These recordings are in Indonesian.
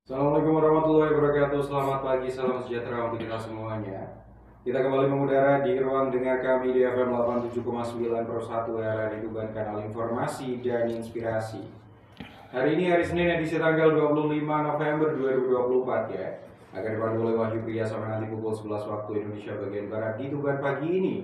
Assalamualaikum warahmatullahi wabarakatuh. Selamat pagi, salam sejahtera untuk kita semuanya. Kita kembali mengudara di ruang dengar kami di FM 87,9 per 1 RRI Tuban, kanal informasi dan inspirasi. Hari ini hari Senin, edisi tanggal 25 November 2024 ya. Akan dipandu oleh Wahyu Priya sampai nanti pukul 11 waktu Indonesia bagian Barat di Tuban pagi ini.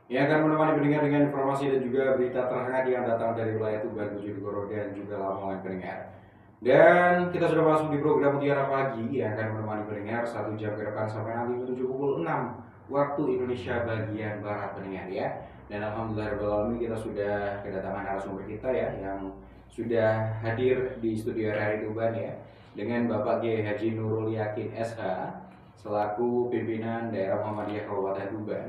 Yang akan menemani pendengar dengan informasi dan juga berita terhangat yang datang dari wilayah Tuban, Bojonegoro dan juga Lamongan pendengar. Dan kita sudah masuk di program Mutiara Pagi yang akan menemani pendengar 1 jam ke depan sampai nanti menuju pukul 6 waktu Indonesia bagian Barat pendengar ya. Dan alhamdulillah kita sudah kedatangan narasumber kita ya yang sudah hadir di studio RRI Tuban ya, dengan Bapak Kiai Haji Nurul Yakin SH selaku pimpinan daerah Muhammadiyah Kabupaten Tuban.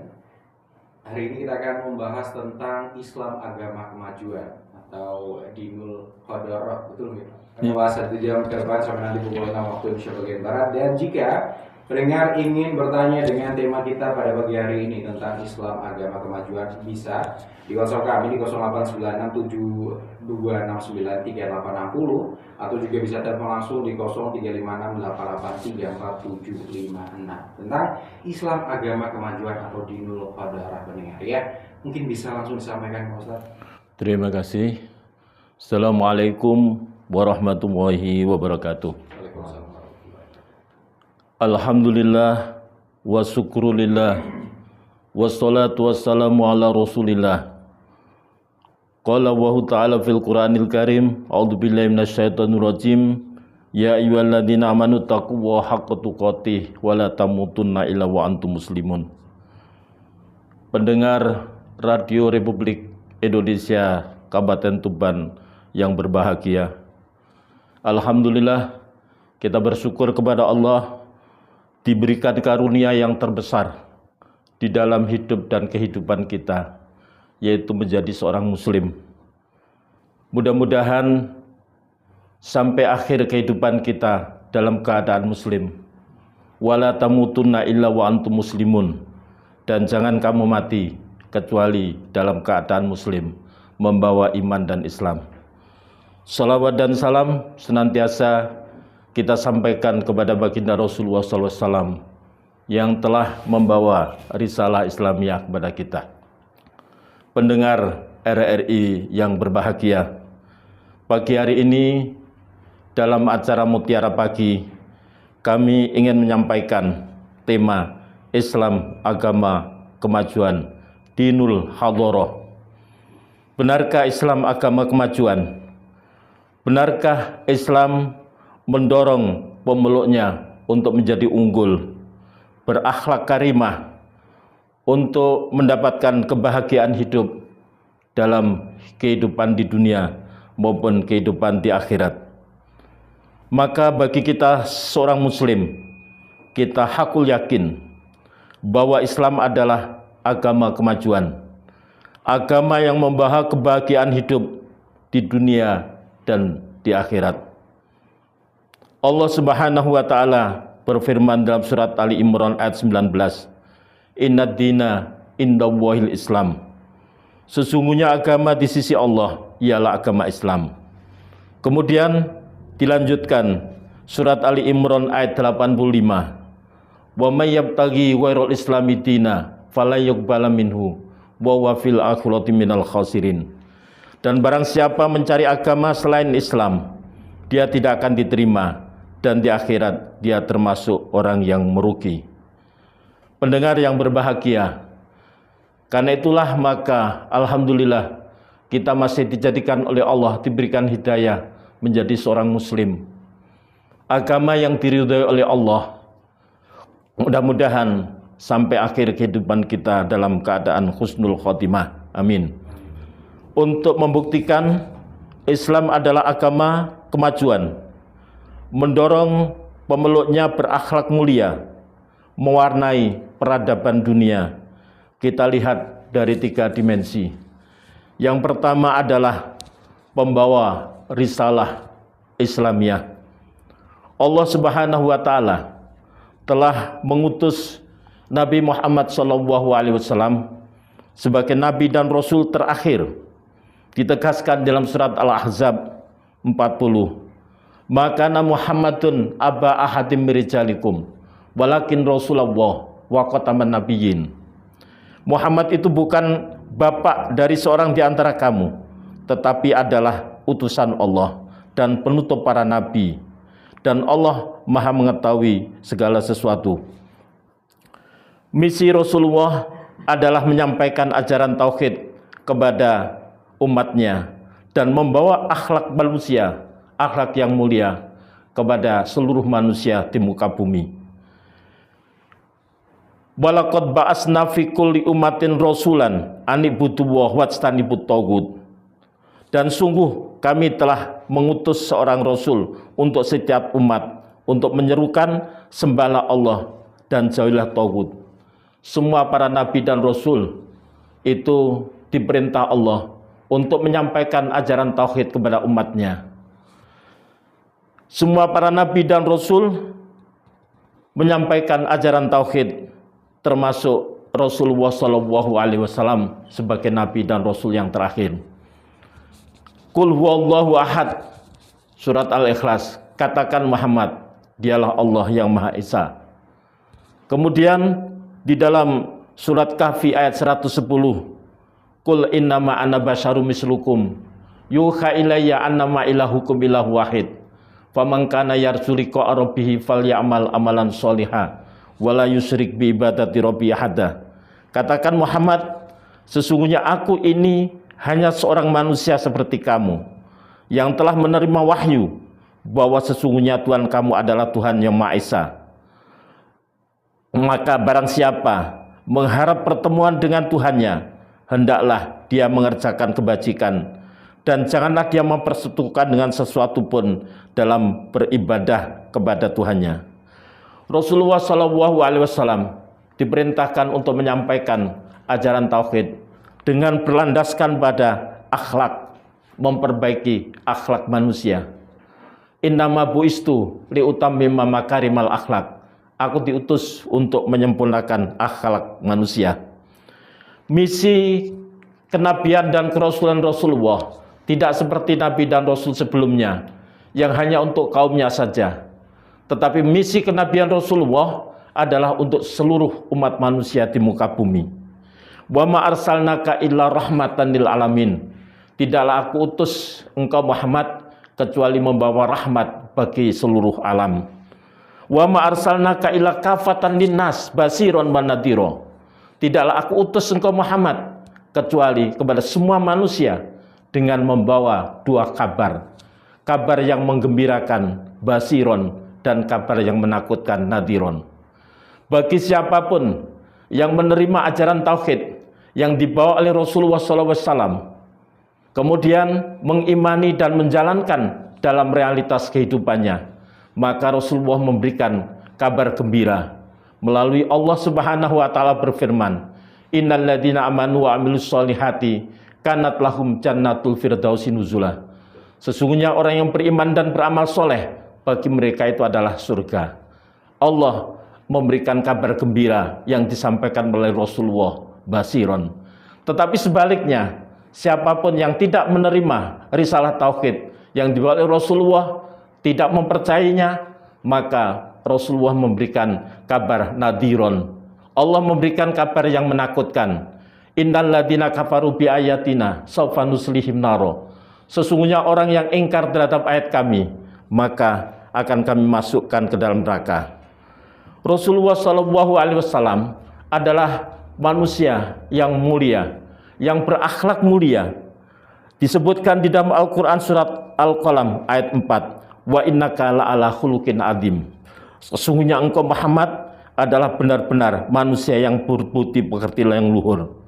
Hari ini kita akan membahas tentang Islam Agama Kemajuan atau Dinul Khodaroh, betul nggak? Membahas 1 jam ke depan sampai nanti pukul 6 waktu Indonesia bagian Barat. Dan jika pendengar ingin bertanya dengan tema kita pada pagi hari ini tentang Islam Agama Kemajuan, bisa di konsul kami di 089672693860 atau juga bisa telepon langsung di 035688344756 tentang Islam Agama Kemajuan atau Dinul Khodaroh pendengar ya. Mungkin bisa langsung disampaikan Pak Ustaz. Terima kasih. Assalamualaikum warahmatullahi wabarakatuh. Alhamdulillah wa syukrulillah wassalatu wassalamu ala rasulillah. Qala wa ta'ala fil Qur'anil Karim, a'udzubillahi minasyaitonir rajim. Ya ayyuhalladzina amanu taqullaha haqqa tuqatih wa la tamutunna illa wa antum muslimun. Pendengar Radio Republik Indonesia Kabupaten Tuban yang berbahagia, alhamdulillah kita bersyukur kepada Allah diberikan karunia yang terbesar di dalam hidup dan kehidupan kita, yaitu menjadi seorang muslim. Mudah-mudahan sampai akhir kehidupan kita dalam keadaan muslim. Wala tamutunna illa wa antum muslimun. Dan jangan kamu mati kecuali dalam keadaan muslim, membawa iman dan Islam. Salawat dan salam senantiasa kita sampaikan kepada baginda Rasulullah SAW yang telah membawa risalah Islamiyah kepada kita. Pendengar RRI yang berbahagia, pagi hari ini dalam acara Mutiara Pagi kami ingin menyampaikan tema Islam Agama Kemajuan, Dinul Khodaroh. Benarkah Islam agama kemajuan? Benarkah Islam mendorong pemeluknya untuk menjadi unggul, berakhlak karimah, untuk mendapatkan kebahagiaan hidup dalam kehidupan di dunia maupun kehidupan di akhirat? Maka bagi kita seorang muslim, kita hakul yakin bahwa Islam adalah agama kemajuan, agama yang membawa kebahagiaan hidup di dunia dan di akhirat. Allah Subhanahu wa taala berfirman dalam surat Ali Imran ayat 19, Innad dina indallahil Islam. Sesungguhnya agama di sisi Allah ialah agama Islam. Kemudian dilanjutkan surat Ali Imran ayat 85, Wa may yabtaghi ghairal islami dina fala yuqbala minhu wa huwa fil akhirati minal khasirin. Dan barang siapa mencari agama selain Islam, dia tidak akan diterima, dan di akhirat dia termasuk orang yang merugi. Pendengar yang berbahagia, karena itulah maka alhamdulillah kita masih dijadikan oleh Allah, diberikan hidayah menjadi seorang muslim, agama yang diridhai oleh Allah. Mudah-mudahan sampai akhir kehidupan kita dalam keadaan husnul khotimah. Amin. Untuk membuktikan Islam adalah agama kemajuan, mendorong pemeluknya berakhlak mulia, mewarnai peradaban dunia, kita lihat dari 3 dimensi. Yang pertama adalah pembawa risalah Islamiyah. Allah Subhanahu wa taala telah mengutus Nabi Muhammad SAW sebagai nabi dan rasul terakhir. Ditegaskan dalam surat Al-Ahzab 40, maka Muhammadun aba ahadim mirijalikum walakin Rasulullah wa khataman nabiyyin. Muhammad itu bukan bapak dari seorang di antara kamu, tetapi adalah utusan Allah dan penutup para nabi, dan Allah Maha mengetahui segala sesuatu. Misi Rasulullah adalah menyampaikan ajaran tauhid kepada umatnya dan membawa akhlak manusia, akhlak yang mulia kepada seluruh manusia di muka bumi. Walaqad ba'asna fi kulli ummatin rasulan an ibudullaha wajtanibut taghut. Dan sungguh kami telah mengutus seorang rasul untuk setiap umat untuk menyerukan sembahlah Allah dan jauhilah taghut. Semua para nabi dan rasul itu diperintah Allah untuk menyampaikan ajaran tauhid kepada umatnya. Semua para nabi dan rasul menyampaikan ajaran tauhid, termasuk Rasulullah SAW sebagai nabi dan rasul yang terakhir. Qul huwallahu ahad, surat Al-Ikhlas, katakan Muhammad, dialah Allah yang Maha Esa. Kemudian di dalam surat Kahfi ayat 110, Qul innama ana basyarum mislukum yuha ilayya annama ilahukum ilahu wahid faman kana yarju liqa'a rabbih falyamal amalan sholihan wala yusyrik bi ibadati rabbi ahada. Katakan Muhammad, sesungguhnya aku ini hanya seorang manusia seperti kamu yang telah menerima wahyu bahwa sesungguhnya Tuhan kamu adalah Tuhan yang Maha Esa. Maka barang siapa mengharap pertemuan dengan Tuhannya, hendaklah dia mengerjakan kebajikan dan janganlah dia mempersekutukan dengan sesuatu pun dalam beribadah kepada Tuhannya. Rasulullah SAW diperintahkan untuk menyampaikan ajaran tauhid dengan berlandaskan pada akhlak, memperbaiki akhlak manusia. Innama buistu liutammima makarimal akhlak. Aku diutus untuk menyempurnakan akhlak manusia. Misi kenabian dan kerasulan Rasulullah tidak seperti nabi dan rasul sebelumnya yang hanya untuk kaumnya saja. Tetapi misi kenabian Rasulullah adalah untuk seluruh umat manusia di muka bumi. Wa ma arsalnaka illa rahmatan lil alamin. Tidaklah aku utus engkau Muhammad kecuali membawa rahmat bagi seluruh alam. Wa ma arsalnaka illa kafatan linnas basiron wa nadhira. Tidaklah aku utus engkau Muhammad kecuali kepada semua manusia dengan membawa dua kabar. Kabar yang menggembirakan, basiron, dan kabar yang menakutkan, nadhiron. Bagi siapapun yang menerima ajaran tauhid yang dibawa oleh Rasulullah SAW, kemudian mengimani dan menjalankan dalam realitas kehidupannya, maka Rasulullah memberikan kabar gembira melalui Allah Subhanahu wa taala berfirman, innal ladzina amanu wa amilus solihati kanat lahum jannatul firdausi nuzula. Sesungguhnya orang yang beriman dan beramal soleh, bagi mereka itu adalah surga. Allah memberikan kabar gembira yang disampaikan oleh Rasulullah, basiron. Tetapi sebaliknya, siapapun yang tidak menerima risalah tauhid yang dibawa oleh Rasulullah, tidak mempercayainya, maka Rasulullah memberikan kabar nadhiron. Allah memberikan kabar yang menakutkan. Innal ladzina kafaru bi ayatina sawfa nuslihim naro. Sesungguhnya orang yang ingkar terhadap ayat kami, maka akan kami masukkan ke dalam neraka. Rasulullah SAW adalah manusia yang mulia, yang berakhlak mulia. Disebutkan di dalam Al-Quran surat Al-Qalam ayat 4. Wa innaka la'ala khuluqin adzim. Sesungguhnya engkau Muhammad adalah benar-benar manusia yang berbudi pekerti yang luhur.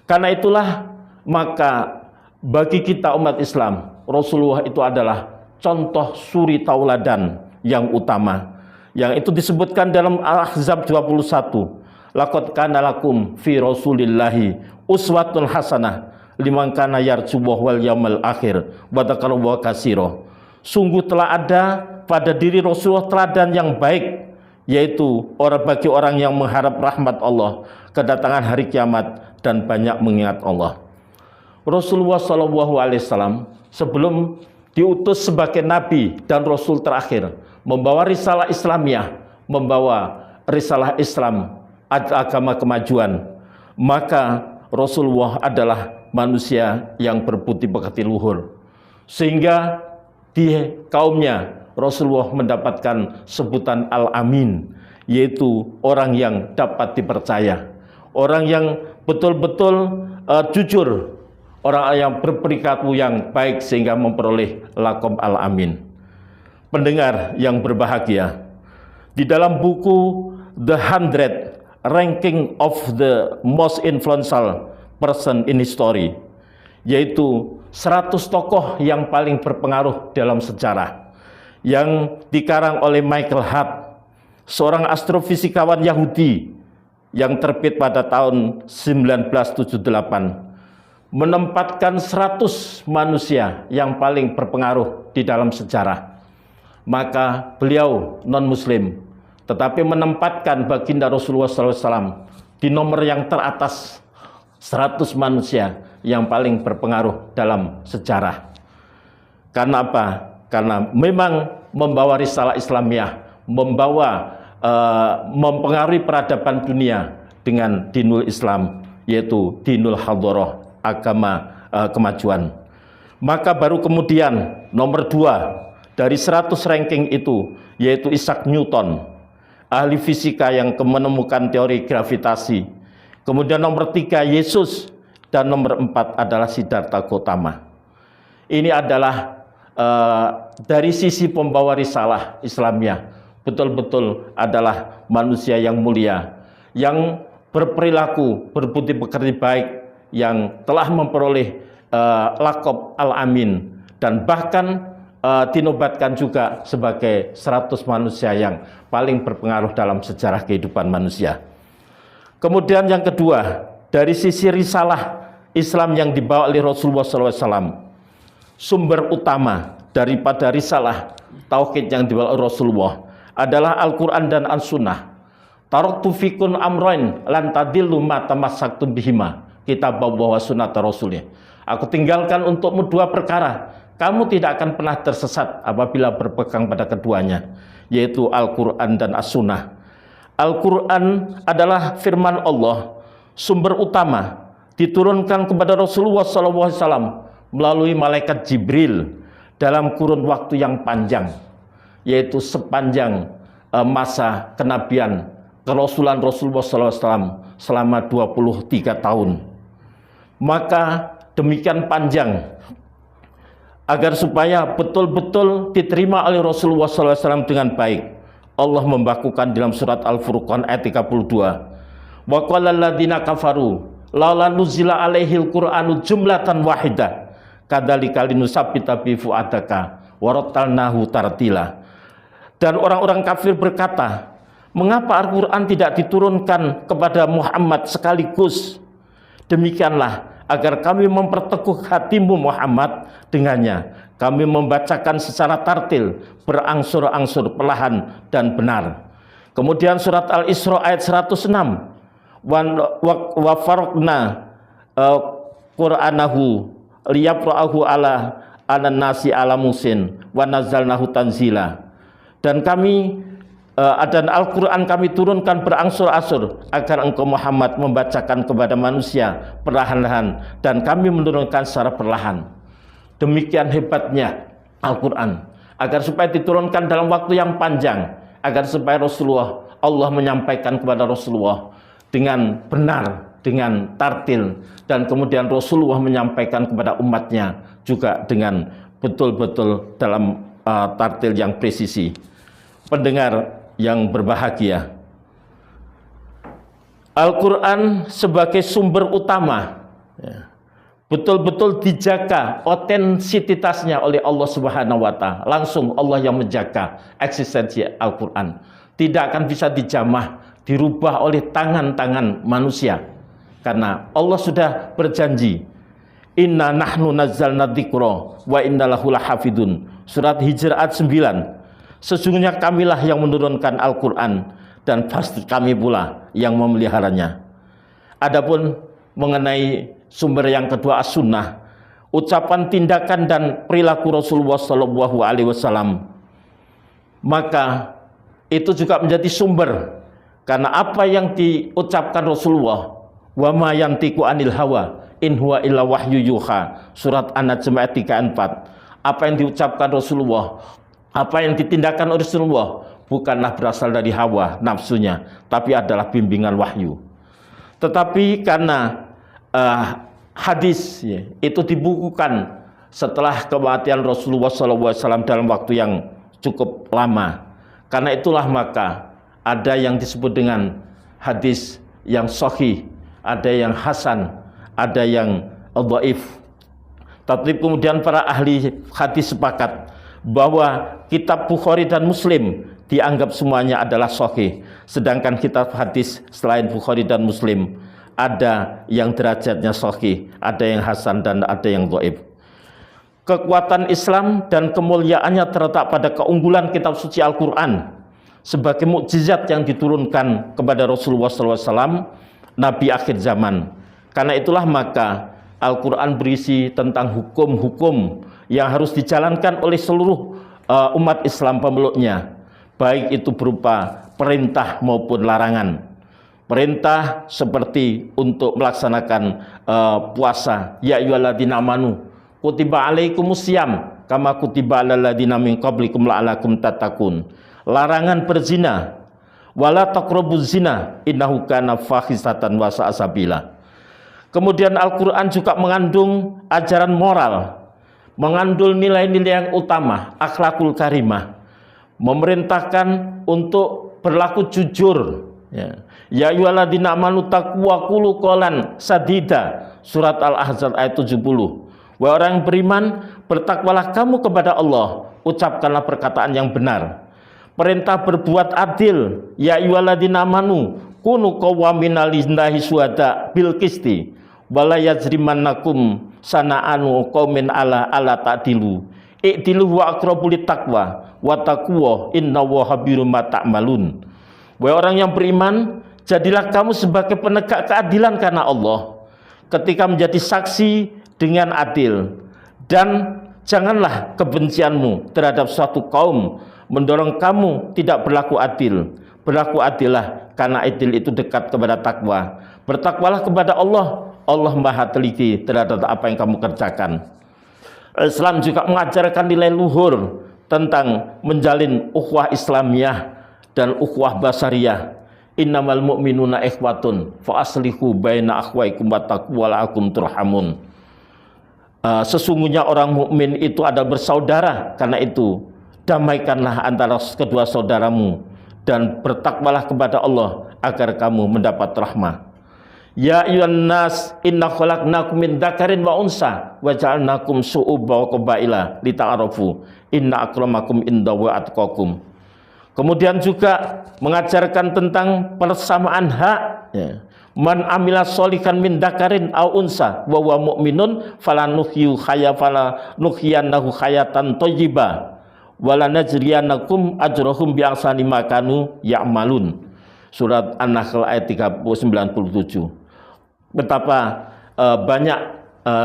Karena itulah maka bagi kita umat Islam, Rasulullah itu adalah contoh suri tauladan yang utama. Yang itu disebutkan dalam Al-Ahzab 21. Laqad kana lakum fi Rasulillahi uswatun hasanah liman kana yarjullaha wal yaumal akhir wa dzakarallaha katsira. Sungguh telah ada pada diri Rasulullah teladan yang baik, yaitu bagi orang yang mengharap rahmat Allah, kedatangan hari kiamat, dan banyak mengingat Allah. Rasulullah SAW sebelum diutus sebagai nabi dan rasul terakhir, membawa risalah Islamiyah, membawa risalah Islam, agama kemajuan, maka Rasulullah adalah manusia yang berbudi pekerti luhur. Sehingga di kaumnya Rasulullah mendapatkan sebutan Al-Amin, yaitu orang yang dapat dipercaya, orang yang betul-betul jujur, orang yang berperilaku yang baik sehingga memperoleh laqab Al-Amin. Pendengar yang berbahagia, di dalam buku The 100 Ranking of the Most Influential Person in History, yaitu 100 tokoh yang paling berpengaruh dalam sejarah, yang dikarang oleh Michael Hart, seorang astrofisikawan Yahudi, yang terbit pada tahun 1978, menempatkan 100 manusia yang paling berpengaruh di dalam sejarah. Maka beliau non-muslim, tetapi menempatkan baginda Rasulullah SAW di nomor yang teratas 100 manusia yang paling berpengaruh dalam sejarah. Karena apa? Karena memang membawa risalah Islamiyah, mempengaruhi peradaban dunia dengan dinul Islam, yaitu dinul hadharah, agama kemajuan. Maka baru kemudian nomor 2 dari 100 ranking itu, yaitu Isaac Newton, ahli fisika yang menemukan teori gravitasi. Kemudian nomor 3 Yesus, dan nomor 4 adalah Siddhartha Gautama. Ini adalah dari sisi pembawa risalah Islamiyah, betul-betul adalah manusia yang mulia, yang berperilaku berbudi pekerti baik, yang telah memperoleh laqab Al-Amin, dan bahkan dinobatkan juga sebagai 100 manusia yang paling berpengaruh dalam sejarah kehidupan manusia. Kemudian yang kedua, dari sisi risalah Islam yang dibawa oleh Rasulullah SAW, sumber utama daripada risalah tauhid yang dibawa oleh Rasulullah adalah Al-Quran dan As-Sunnah. Taraktu fikum amrain lan tadillu ma tamassaktum bihima, kitab wa sunnata rasulih. Aku tinggalkan untukmu 2 perkara, kamu tidak akan pernah tersesat apabila berpegang pada keduanya, yaitu Al-Quran dan As-Sunnah. Al-Quran adalah firman Allah, sumber utama, diturunkan kepada Rasulullah SAW melalui malaikat Jibril dalam kurun waktu yang panjang, yaitu sepanjang masa kenabian kerasulan Rasulullah SAW selama 23 tahun. Maka demikian panjang agar supaya betul-betul diterima oleh Rasulullah SAW dengan baik. Allah membakukan dalam surat Al-Furqan ayat 32, wa qala alladziina kafaru laula nuzila alaihil qur'anu jumlatan wahidah kadzalika linusabbita bi fuadaka wa rattalnahu tartila. Dan orang-orang kafir berkata, mengapa Al-Quran tidak diturunkan kepada Muhammad sekaligus? Demikianlah agar kami memperteguh hatimu Muhammad dengannya. Kami membacakan secara tartil, berangsur-angsur, perlahan dan benar. Kemudian surat Al-Isra ayat 106, wa faraqna Qur'anahu liyaqra'ahu ala nasi ala musin wa nazzalnahu tanzila. Dan kami dan Al-Quran kami turunkan berangsur-angsur agar engkau Muhammad membacakan kepada manusia perlahan-lahan, dan kami menurunkan secara perlahan. Demikian hebatnya Al-Quran, agar supaya diturunkan dalam waktu yang panjang, agar supaya Allah menyampaikan kepada Rasulullah dengan benar, dengan tartil, dan kemudian Rasulullah menyampaikan kepada umatnya juga dengan betul-betul dalam tartil yang presisi. Pendengar yang berbahagia, Al-Quran sebagai sumber utama betul-betul dijaga otentisitasnya oleh Allah Subhanahu wa Ta'ala. Langsung Allah yang menjaga eksistensi Al-Quran. Tidak akan bisa dijamah, dirubah oleh tangan-tangan manusia. Karena Allah sudah berjanji, inna nahnu nazzalna dzikra wa inna lahu lahafidun. Surat Hijr ayat 9. Sesungguhnya kamilah yang menurunkan Al-Quran, dan pasti kami pula yang memeliharanya. Adapun mengenai sumber yang kedua As-Sunnah, ucapan, tindakan dan perilaku Rasulullah Shallallahu Alaihi Wasallam, maka itu juga menjadi sumber, karena apa yang diucapkan Rasulullah, wa ma yantiqu anil hawa in huwa illa wahyu yuha, surat An-Najm ayat 34. Apa yang diucapkan Rasulullah, apa yang ditindakkan oleh Rasulullah bukanlah berasal dari hawa nafsunya, tapi adalah bimbingan wahyu. Tetapi karena hadis itu dibukukan setelah kematian Rasulullah SAW dalam waktu yang cukup lama, karena itulah maka ada yang disebut dengan hadis yang sahih, ada yang hasan, ada yang dhaif. Tapi kemudian para ahli hadis sepakat bahwa kitab Bukhari dan Muslim dianggap semuanya adalah sahih, sedangkan kitab hadis selain Bukhari dan Muslim ada yang derajatnya sahih, ada yang hasan dan ada yang dhaif. Kekuatan Islam dan kemuliaannya terletak pada keunggulan kitab suci Al-Quran sebagai mukjizat yang diturunkan kepada Rasulullah SAW, Nabi akhir zaman. Karena itulah maka Al-Quran berisi tentang hukum-hukum yang harus dijalankan oleh seluruh umat Islam pemeluknya, baik itu berupa perintah maupun larangan. Perintah seperti untuk melaksanakan puasa, ya ayyuhalladzina amanu kutiba alaikumusiyam kama kutiba alal ladzina min qablikum la'allakum tattaqun. Larangan berzina, wala taqrabuz zina innahu kana fahisatan wa sa'a sabila. Kemudian Al-Quran juga mengandung ajaran moral, mengandung nilai-nilai yang utama, akhlakul karimah, memerintahkan untuk berlaku jujur. Ya ayyuhalladzina amanu taqu wa qulu qawlan sadida, surat Al-Ahzab ayat 70. Wahai orang yang beriman, bertakwalah kamu kepada Allah, ucapkanlah perkataan yang benar. Perintah berbuat adil, ya ayyuhalladzina amanu kunu qawwamina lillahi syuhada bil qisti wala yajrimannakum sana'anu qaumin ala ta'dilu i'dilu wa aqrabu littaqwa wa taqwa innallaha bimaa ta'malun. Wahai orang yang beriman, jadilah kamu sebagai penegak keadilan karena Allah ketika menjadi saksi dengan adil, dan janganlah kebencianmu terhadap suatu kaum mendorong kamu tidak berlaku adil. Berlaku adillah, karena adil itu dekat kepada takwa. Bertakwalah kepada Allah, Allah maha teliti terhadap apa yang kamu kerjakan. Islam juga mengajarkan nilai luhur tentang menjalin ukhuwah Islamiyah dan ukhuwah basariyah. Innamal mu'minuna ikhwatun fa aslihu baina akhwaikum wattaqu la'akum turhamun. Sesungguhnya orang mukmin itu adalah bersaudara, karena itu damaikanlah antara kedua saudaramu dan bertakwalah kepada Allah agar kamu mendapat rahmah. Ya ayyuhan nas inna khalaqnakum min dzakarin wa unsa wa ja'alnakum syu'uban wa qabaila lita'arafu inna akramakum indallahi atqakum. Kemudian juga mengajarkan tentang persamaan hak. Man amila sholihan min dzakarin aw unsa wa huwa mu'minun falanuhyihu falanuhyiyannahu hayatan thayyibah wala najriyanakum ajrahum bi ahsani ma kanu ya'malun. Surat An-Nahl ayat 97. Betapa banyak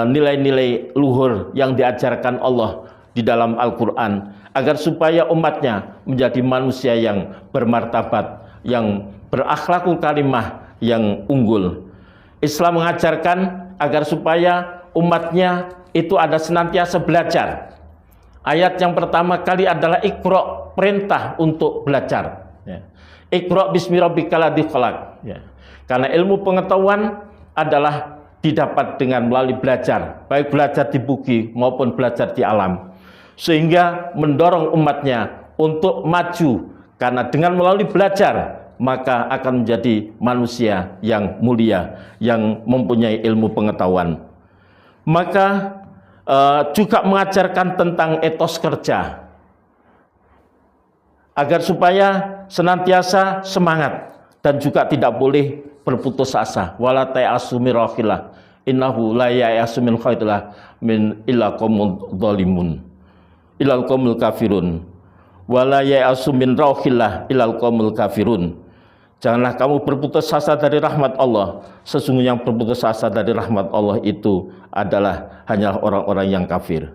nilai-nilai luhur yang diajarkan Allah di dalam Al-Quran agar supaya umatnya menjadi manusia yang bermartabat, yang berakhlakul karimah, yang unggul. Islam mengajarkan agar supaya umatnya itu ada senantiasa belajar. Ayat yang pertama kali adalah Iqra, perintah untuk belajar. Iqra bismi rabbikal ladzi khalaq. Karena ilmu pengetahuan adalah didapat dengan melalui belajar, baik belajar di buku maupun belajar di alam, sehingga mendorong umatnya untuk maju, karena dengan melalui belajar maka akan menjadi manusia yang mulia, yang mempunyai ilmu pengetahuan. Maka juga mengajarkan tentang etos kerja, agar supaya senantiasa semangat dan juga tidak boleh berputus asa. Wala ta'asu min rakhillah innahu la ya'asu min khairillah min illa qaumul zalimun ilal qaumul kafirun wala ya'asu min rakhillah ilal qaumul kafirun. Janganlah kamu berputus asa dari rahmat Allah. Sesungguhnya yang berputus asa dari rahmat Allah itu adalah hanyalah orang-orang yang kafir.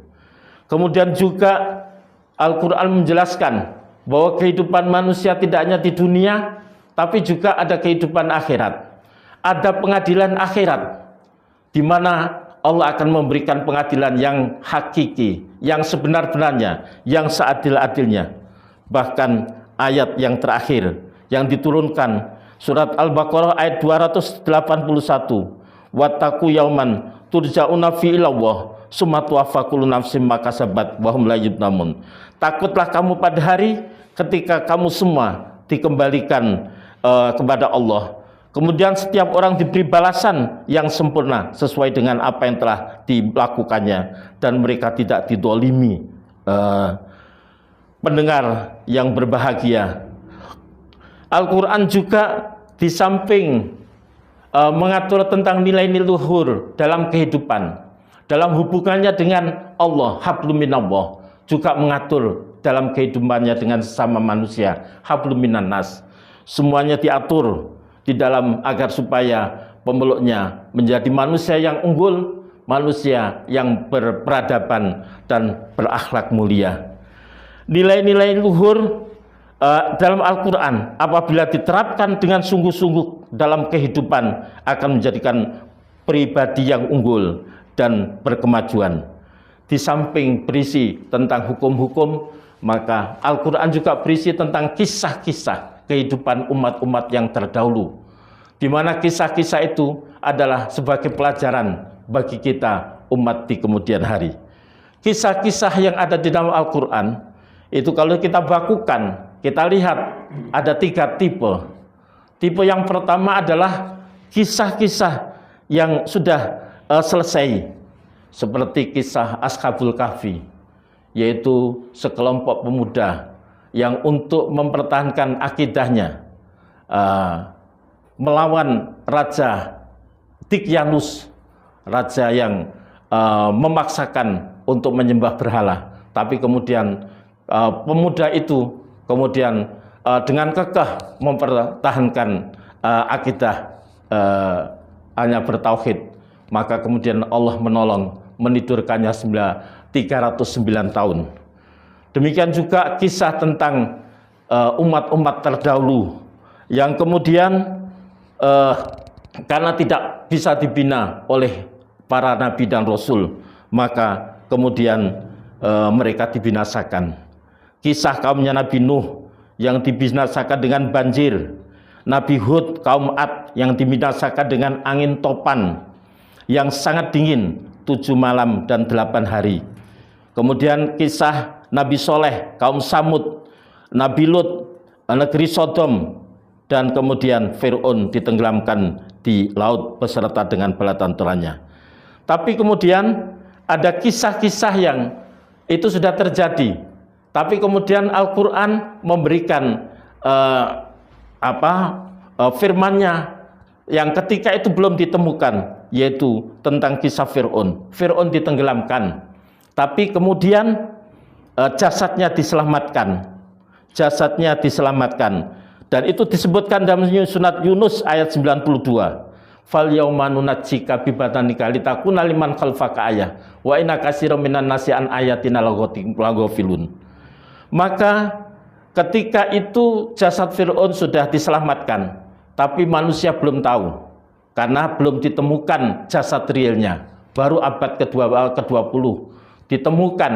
Kemudian juga Al-Quran menjelaskan bahwa kehidupan manusia tidak hanya di dunia, tapi juga ada kehidupan akhirat. Ada pengadilan akhirat, di mana Allah akan memberikan pengadilan yang hakiki, yang sebenar-benarnya, yang seadil-adilnya. Bahkan ayat yang terakhir yang diturunkan, surat Al-Baqarah ayat 281, wattaqu yauman turja'una fi ilallah summa tuwaffa kullu nafsin ma kasabat wa hum la yuzlamun. Takutlah kamu pada hari ketika kamu semua dikembalikan kepada Allah, kemudian setiap orang diberi balasan yang sempurna sesuai dengan apa yang telah dilakukannya, dan mereka tidak didolimi. Pendengar yang berbahagia, Al-Quran juga di samping mengatur tentang nilai-nilai luhur dalam kehidupan, dalam hubungannya dengan Allah, hablum minallah, juga mengatur dalam kehidupannya dengan sesama manusia, hablum minan nas. Semuanya diatur di dalam agar supaya pemeluknya menjadi manusia yang unggul, manusia yang berperadaban dan berakhlak mulia. Nilai-nilai luhur dalam Al-Quran apabila diterapkan dengan sungguh-sungguh dalam kehidupan akan menjadikan pribadi yang unggul dan berkemajuan. Di samping berisi tentang hukum-hukum, maka Al-Quran juga berisi tentang kisah-kisah kehidupan umat-umat yang terdahulu, di mana kisah-kisah itu adalah sebagai pelajaran bagi kita umat di kemudian hari. Kisah-kisah yang ada di dalam Al-Quran itu kalau kita bakukan, kita lihat ada 3 tipe. Tipe yang pertama adalah kisah-kisah yang sudah selesai, seperti kisah Ashabul Kahfi, yaitu sekelompok pemuda yang untuk mempertahankan akidahnya melawan Raja Dikyanus, raja yang memaksakan untuk menyembah berhala. Tapi kemudian pemuda itu kemudian dengan kekeh mempertahankan akidah hanya bertauhid, maka kemudian Allah menolong, menidurkannya 309 tahun. Demikian juga kisah tentang umat-umat terdahulu yang kemudian karena tidak bisa dibina oleh para nabi dan rasul, maka kemudian mereka dibinasakan. Kisah kaumnya Nabi Nuh yang dibinasakan dengan banjir, Nabi Hud kaum Ad yang dibinasakan dengan angin topan yang sangat dingin 7 malam dan 8 hari. Kemudian kisah Nabi Soleh kaum Samud, Nabi Lut negeri Sodom, dan kemudian Fir'aun ditenggelamkan di laut beserta dengan bala tentaranya. Tapi kemudian ada kisah-kisah yang itu sudah terjadi, tapi kemudian Al-Quran memberikan firman-Nya yang ketika itu belum ditemukan, yaitu tentang kisah Fir'aun. Fir'aun ditenggelamkan, tapi kemudian jasadnya diselamatkan. Jasadnya diselamatkan. Dan itu disebutkan dalam surat Yunus ayat 92. Fal yauma nunajjika bi badanika litakuna liman khalfaka ayah wa inna katsiran minan nasi an ayatina laghafilun. Maka ketika itu jasad Fir'aun sudah diselamatkan, tapi manusia belum tahu karena belum ditemukan jasad realnya. Baru abad ke-20 ditemukan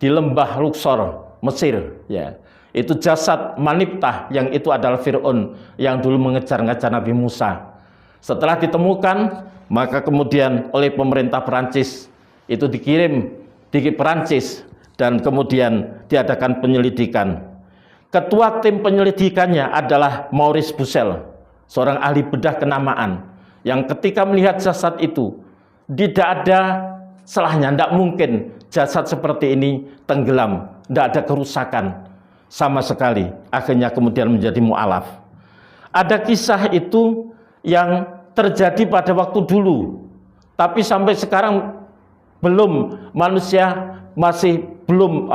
di lembah Luxor, Mesir, ya. Itu jasad Maniptah yang itu adalah Fir'aun yang dulu mengejar-ngejar Nabi Musa. Setelah ditemukan, maka kemudian oleh pemerintah Perancis itu dikirim di Perancis dan kemudian diadakan penyelidikan. Ketua tim penyelidikannya adalah Maurice Bucaille, seorang ahli bedah kenamaan, yang ketika melihat jasad itu tidak ada salahnya, tidak mungkin jasad seperti ini tenggelam, tidak ada kerusakan sama sekali. Akhirnya kemudian menjadi mu'alaf. Ada kisah itu yang terjadi pada waktu dulu, tapi sampai sekarang belum, manusia masih belum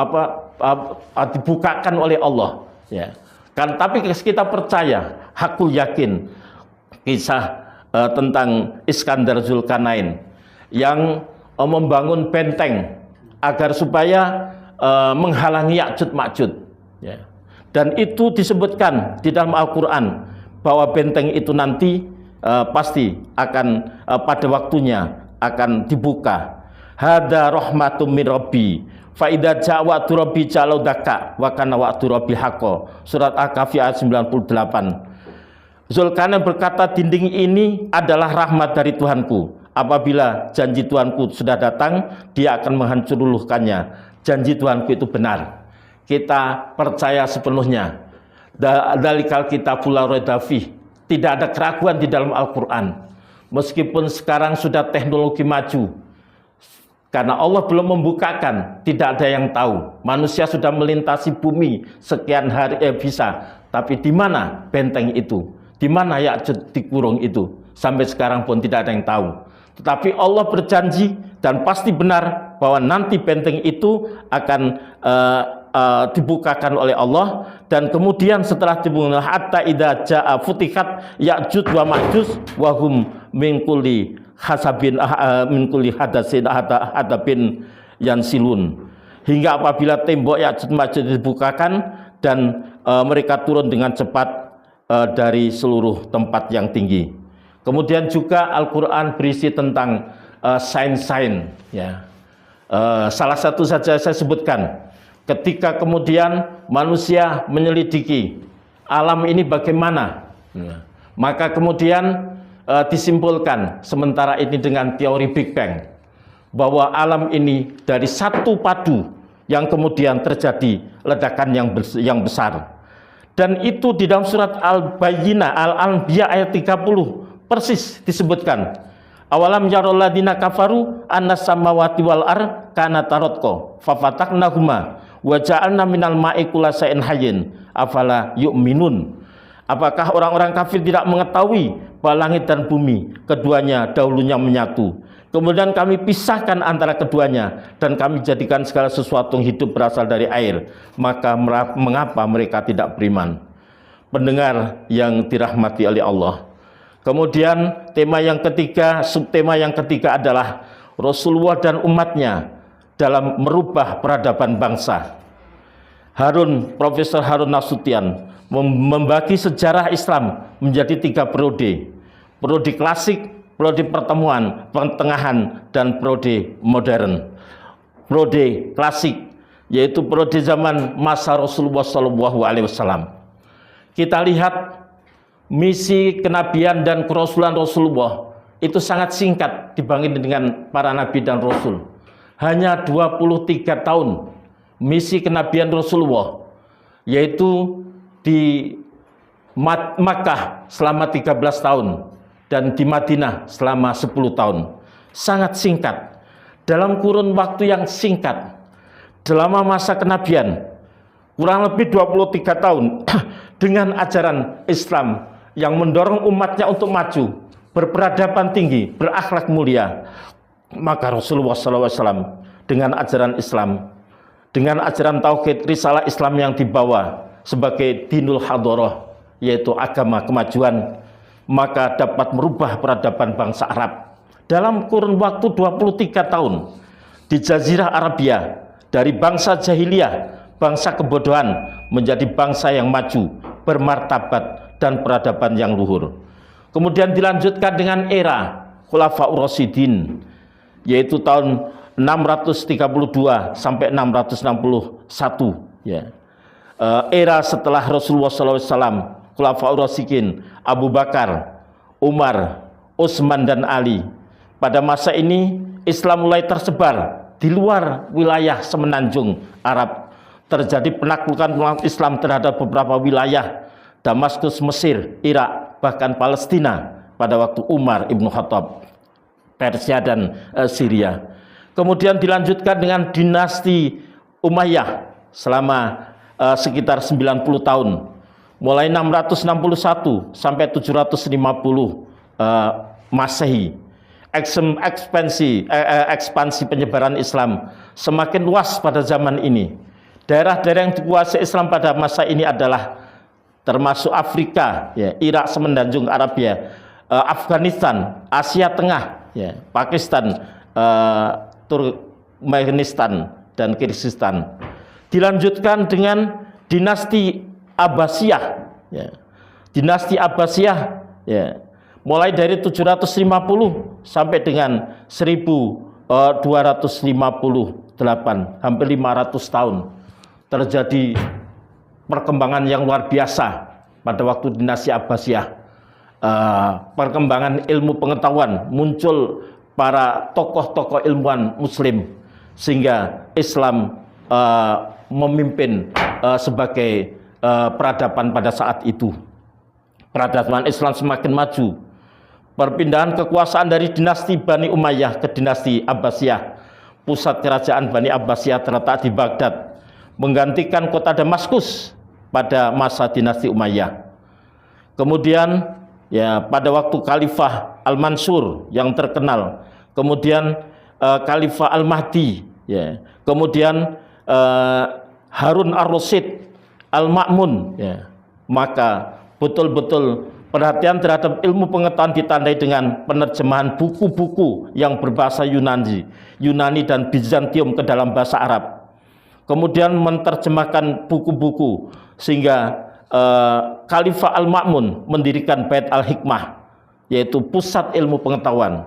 dibukakan oleh Allah, ya kan. Tapi kita percaya hakul yakin, kisah tentang Iskandar Zulkarnain yang membangun benteng agar supaya menghalangi Ya'juj Ma'juj, ya. Dan itu disebutkan di dalam Al-Quran bahwa benteng itu nanti pasti akan pada waktunya akan dibuka. Hada rahmatum min rabbi fa idza ja'a wa'du rabbi ja'alu dakka wa kana wa'du rabbi haqqo. Surat Al-Kahfi ayat 98. Zulkarnain berkata, dinding ini adalah rahmat dari Tuhanku. Apabila janji Tuhanku sudah datang, dia akan menghancurkannya. Janji Tuhanku itu benar. Kita percaya sepenuhnya. Dalikal kitabul la raiba fih. Tidak ada keraguan di dalam Al-Quran. Meskipun sekarang sudah teknologi maju, karena Allah belum membukakan, tidak ada yang tahu. Manusia sudah melintasi bumi sekian hari bisa. Tapi di mana benteng itu? Di mana Ya'juj dikurung itu? Sampai sekarang pun tidak ada yang tahu. Tetapi Allah berjanji dan pasti benar bahwa nanti benteng itu akan dibukakan oleh Allah, dan kemudian setelah dibuka hatta idza jaa futihat Ya'juj wa Ma'juj wa hum min kulli hasabin min kulli hadasin hadabin yansilun, hingga apabila tembok Ya'juj Ma'juj dibukakan dan mereka turun dengan cepat dari seluruh tempat yang tinggi. Kemudian juga Al-Quran berisi tentang sains-sains, ya. Salah satu saja saya sebutkan, ketika kemudian manusia menyelidiki alam ini bagaimana, maka kemudian disimpulkan sementara ini dengan teori Big Bang, bahwa alam ini dari satu padu yang kemudian terjadi ledakan yang besar. Dan itu di dalam surat Al-Bayyinah, Al-Anbiya ayat 30 persis disebutkan. Awalam yarul ladina kafaru annas samawati wal ar kana taratqa fa fataknahuma wa ja'alna minal ma'i kullasain hayyin afala yu'minun. Apakah orang-orang kafir tidak mengetahui bahwa langit dan bumi keduanya dahulunya menyatu, kemudian kami pisahkan antara keduanya, dan kami jadikan segala sesuatu yang hidup berasal dari air, maka mengapa mereka tidak beriman? Pendengar yang dirahmati oleh Allah. Kemudian tema yang ketiga, subtema yang ketiga adalah Rasulullah dan umatnya dalam merubah peradaban bangsa. Profesor Harun Nasution membagi sejarah Islam menjadi 3 periode. Periode klasik, periode pertemuan, pertengahan, dan periode modern. Periode klasik yaitu periode zaman masa Rasulullah SAW. Kita lihat misi kenabian dan kerasulan Rasulullah itu sangat singkat dibanding dengan para nabi dan rasul. Hanya 23 tahun misi kenabian Rasulullah, yaitu di Makkah selama 13 tahun dan di Madinah selama 10 tahun. Sangat singkat. Dalam kurun waktu yang singkat, selama masa kenabian kurang lebih 23 tahun dengan ajaran Islam yang mendorong umatnya untuk maju, berperadaban tinggi, berakhlak mulia, maka Rasulullah SAW dengan ajaran Islam, dengan ajaran tauhid, risalah Islam yang dibawa sebagai dinul hadarah, yaitu agama kemajuan, maka dapat merubah peradaban bangsa Arab dalam kurun waktu 23 tahun di Jazirah Arabia, dari bangsa jahiliyah, bangsa kebodohan, menjadi bangsa yang maju, bermartabat, dan peradaban yang luhur. Kemudian dilanjutkan dengan era Khulafaur Rasyidin, yaitu tahun 632 sampai 661, ya. Era setelah Rasulullah SAW, Khulafaur Rasyidin, Abu Bakar, Umar, Utsman, dan Ali. Pada masa ini Islam mulai tersebar di luar wilayah semenanjung Arab. Terjadi penaklukan Islam terhadap beberapa wilayah, Damaskus, Mesir, Irak, bahkan Palestina pada waktu Umar Ibn Khattab, Persia dan Syria. Kemudian dilanjutkan dengan dinasti Umayyah selama sekitar 90 tahun, mulai 661 sampai 750 Masehi. Ekspansi penyebaran Islam semakin luas pada zaman ini. Daerah-daerah yang dikuasai Islam pada masa ini adalah termasuk Afrika, ya, Irak, Semenanjung Arabia, Afghanistan, Asia Tengah, ya, Pakistan, Turkmenistan, dan Kyrgyzstan. Dilanjutkan dengan dinasti Abbasiyah, ya. Dinasti Abbasiyah, ya, mulai dari 750 sampai dengan 1258, hampir 500 tahun terjadi perkembangan yang luar biasa pada waktu dinasti Abbasiyah. Perkembangan ilmu pengetahuan, muncul para tokoh-tokoh ilmuwan muslim sehingga Islam memimpin sebagai peradaban pada saat itu. Peradaban Islam semakin maju. Perpindahan kekuasaan dari dinasti Bani Umayyah ke dinasti Abbasiyah. Pusat kerajaan Bani Abbasiyah terletak di Baghdad, menggantikan kota Damaskus pada masa dinasti Umayyah. Kemudian, ya, pada waktu Khalifah Al-Mansur yang terkenal, kemudian Khalifah Al-Mahdi, ya, kemudian Harun Ar-Rasyid Al-Ma'mun, ya, maka betul-betul perhatian terhadap ilmu pengetahuan ditandai dengan penerjemahan buku-buku yang berbahasa Yunani dan Bizantium ke dalam bahasa Arab. Kemudian menerjemahkan buku-buku sehingga Khalifah Al-Ma'mun mendirikan Bait Al-Hikmah, yaitu pusat ilmu pengetahuan.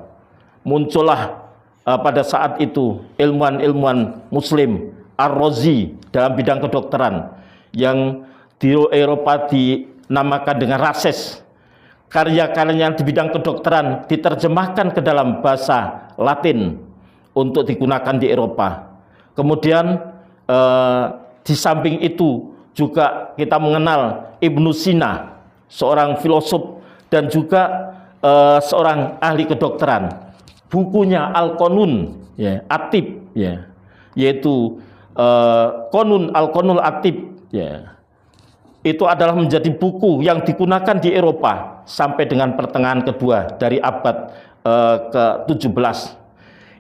Muncullah pada saat itu ilmuwan-ilmuwan muslim, Ar-Razi dalam bidang kedokteran, yang di Eropa dinamakan dengan Rases. Karya-karyanya di bidang kedokteran diterjemahkan ke dalam bahasa Latin untuk digunakan di Eropa. Kemudian di samping itu juga kita mengenal Ibnu Sina, seorang filosof dan juga seorang ahli kedokteran. Bukunya Al-Qanun, ya, Atib, ya, yaitu Qanun Al-Qanun Atib, ya. Itu adalah menjadi buku yang digunakan di Eropa sampai dengan pertengahan kedua dari abad ke-17.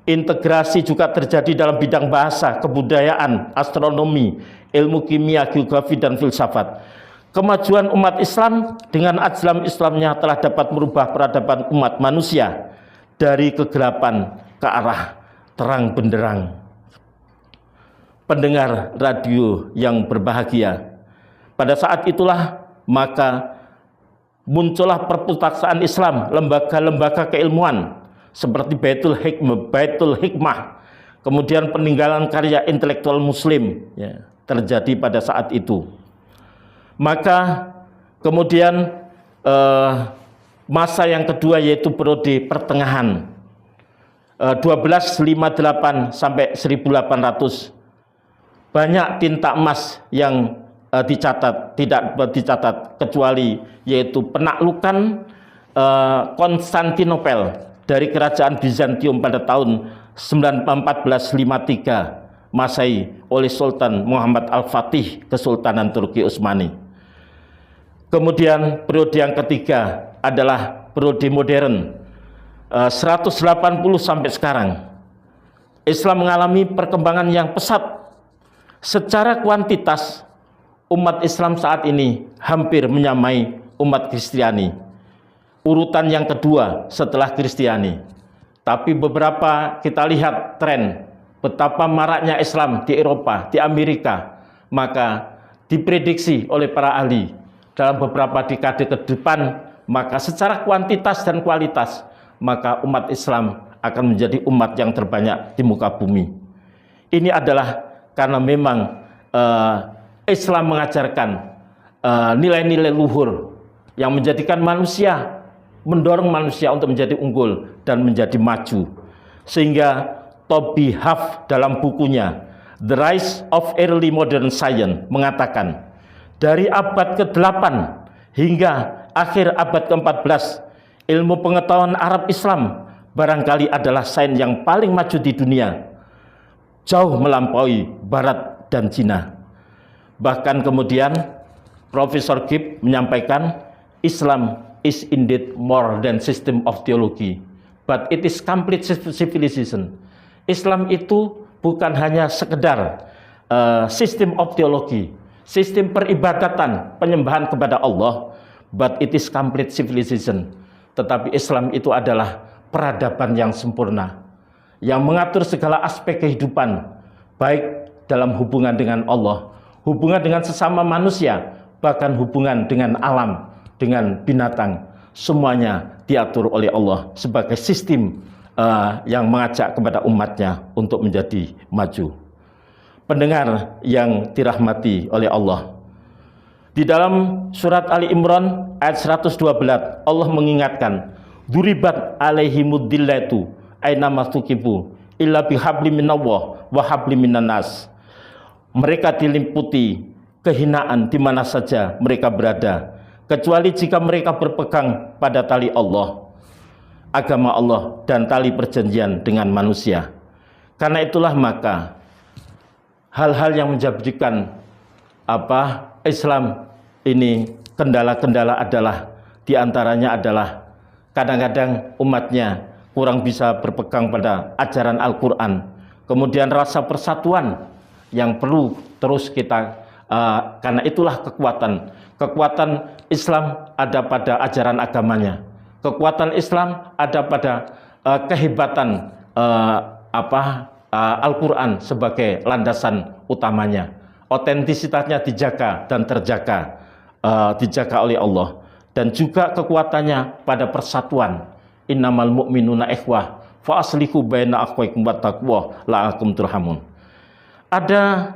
Integrasi juga terjadi dalam bidang bahasa, kebudayaan, astronomi, ilmu kimia, geografi, dan filsafat. Kemajuan umat Islam dengan ajlam Islamnya telah dapat merubah peradaban umat manusia dari kegelapan ke arah terang benderang. Pendengar radio yang berbahagia, pada saat itulah maka muncullah perpustakaan Islam, lembaga-lembaga keilmuan seperti Baitul Hikmah, kemudian peninggalan karya intelektual muslim, ya, terjadi pada saat itu. Maka kemudian masa yang kedua yaitu periode pertengahan 1258 sampai 1800, banyak tinta emas yang dicatat, tidak dicatat kecuali yaitu penaklukan Konstantinopel dari kerajaan Bizantium pada tahun 1453 Masehi oleh Sultan Muhammad Al-Fatih Kesultanan Turki Utsmani. Kemudian periode yang ketiga adalah periode modern 180 sampai sekarang. Islam mengalami perkembangan yang pesat. Secara kuantitas umat Islam saat ini hampir menyamai umat Kristiani, urutan yang kedua setelah Kristiani. Tapi beberapa kita lihat tren betapa maraknya Islam di Eropa, di Amerika, maka diprediksi oleh para ahli dalam beberapa dekade ke depan, maka secara kuantitas dan kualitas, maka umat Islam akan menjadi umat yang terbanyak di muka bumi. Ini adalah karena memang Islam mengajarkan nilai-nilai luhur yang menjadikan manusia, mendorong manusia untuk menjadi unggul dan menjadi maju. Sehingga Toby Huff dalam bukunya The Rise of Early Modern Science mengatakan, dari abad ke-8 hingga akhir abad ke-14, ilmu pengetahuan Arab Islam barangkali adalah sains yang paling maju di dunia, jauh melampaui Barat dan Cina. Bahkan kemudian Profesor Gibb menyampaikan, Islam is indeed more than system of theology, but it is complete civilization. Islam itu bukan hanya sekedar sistem of theology, sistem peribadatan, penyembahan kepada Allah, but it is complete civilization. Tetapi Islam itu adalah peradaban yang sempurna, yang mengatur segala aspek kehidupan, baik dalam hubungan dengan Allah, hubungan dengan sesama manusia, bahkan hubungan dengan alam, dengan binatang. Semuanya diatur oleh Allah sebagai sistem yang mengajak kepada umatnya untuk menjadi maju. Pendengar yang dirahmati oleh Allah, di dalam surat Ali Imran ayat 112 Allah mengingatkan, duribat alaihimuddillatu aina mastukibu illa bihablim minallah wa hablim minannas. Mereka diliputi kehinaan di mana saja mereka berada, kecuali jika mereka berpegang pada tali Allah, agama Allah, dan tali perjanjian dengan manusia. Karena itulah maka hal-hal yang menjadikan Islam ini kendala-kendala adalah, diantaranya adalah kadang-kadang umatnya kurang bisa berpegang pada ajaran Al-Quran. Kemudian rasa persatuan yang perlu terus kita, karena itulah kekuatan Islam ada pada ajaran agamanya. Kekuatan Islam ada pada kehebatan Al-Quran sebagai landasan utamanya. Otentisitasnya dijaga dan terjaga, dijaga oleh Allah. Dan juga kekuatannya pada persatuan. Innamal mu'minuna ikhwah fa aslihu baina akhwaikum wattaqwa la'akum turhamun. Ada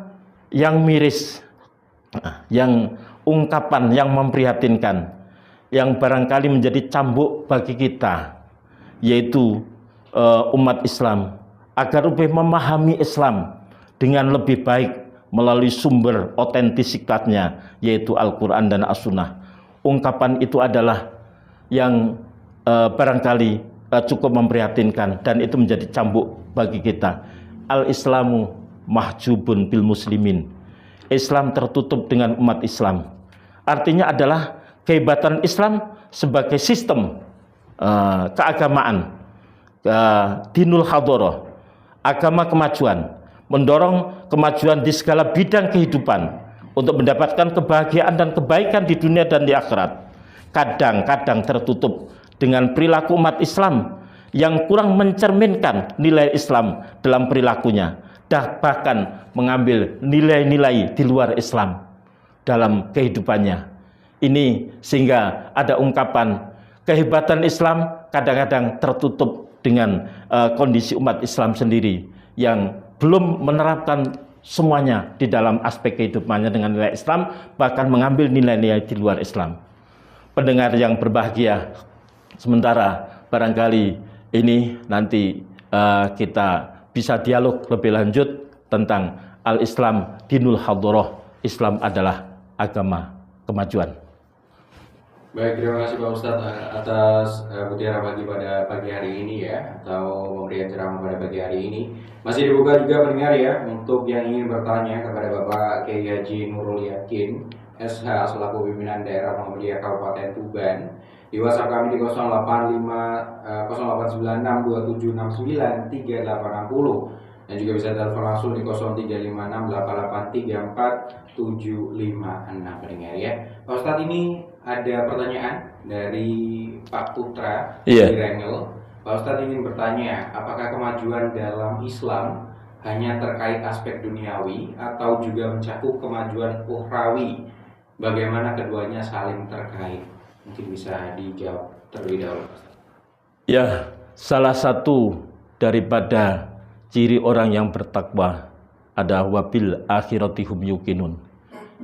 yang miris, yang ungkapan yang memprihatinkan, yang barangkali menjadi cambuk bagi kita, yaitu umat Islam, agar lebih memahami Islam dengan lebih baik melalui sumber otentisitasnya, yaitu Al-Quran dan As-Sunnah. Ungkapan itu adalah yang barangkali cukup memprihatinkan, dan itu menjadi cambuk bagi kita. Al-Islamu mahjubun bil muslimin. Islam tertutup dengan umat Islam. Artinya adalah kehebatan Islam sebagai sistem keagamaan, dinul hadoroh, agama kemajuan, mendorong kemajuan di segala bidang kehidupan untuk mendapatkan kebahagiaan dan kebaikan di dunia dan di akhirat. Kadang-kadang tertutup dengan perilaku umat Islam yang kurang mencerminkan nilai Islam dalam perilakunya, dan bahkan mengambil nilai-nilai di luar Islam dalam kehidupannya. Ini sehingga ada ungkapan kehebatan Islam kadang-kadang tertutup dengan kondisi umat Islam sendiri yang belum menerapkan semuanya di dalam aspek kehidupannya dengan nilai Islam, bahkan mengambil nilai-nilai di luar Islam. Pendengar yang berbahagia, sementara barangkali ini nanti kita bisa dialog lebih lanjut tentang Al-Islam dinul hadoroh, Islam adalah agama kemajuan. Baik, terima kasih Pak Ustadz atas mutiara pagi pada pagi hari ini ya, atau pemberian ceramah pada pagi hari ini. Masih dibuka juga pendengar ya, untuk yang ingin bertanya kepada Bapak Kiai Haji Nurul Yakin SH selaku pimpinan daerah Muhammadiyah Kabupaten Tuban, di WhatsApp kami di 0857693860, dan juga bisa telepon langsung di 0356883476 pendengar ya. Pak Ustadz, ini ada pertanyaan dari Pak Putra di Rengel. Pak Ustadz ingin bertanya, apakah kemajuan dalam Islam hanya terkait aspek duniawi atau juga mencakup kemajuan ukhrawi? Bagaimana keduanya saling terkait? Mungkin bisa dijawab terlebih dahulu. Ya, salah satu daripada ciri orang yang bertakwa ada wabil akhiratihum yuqinun,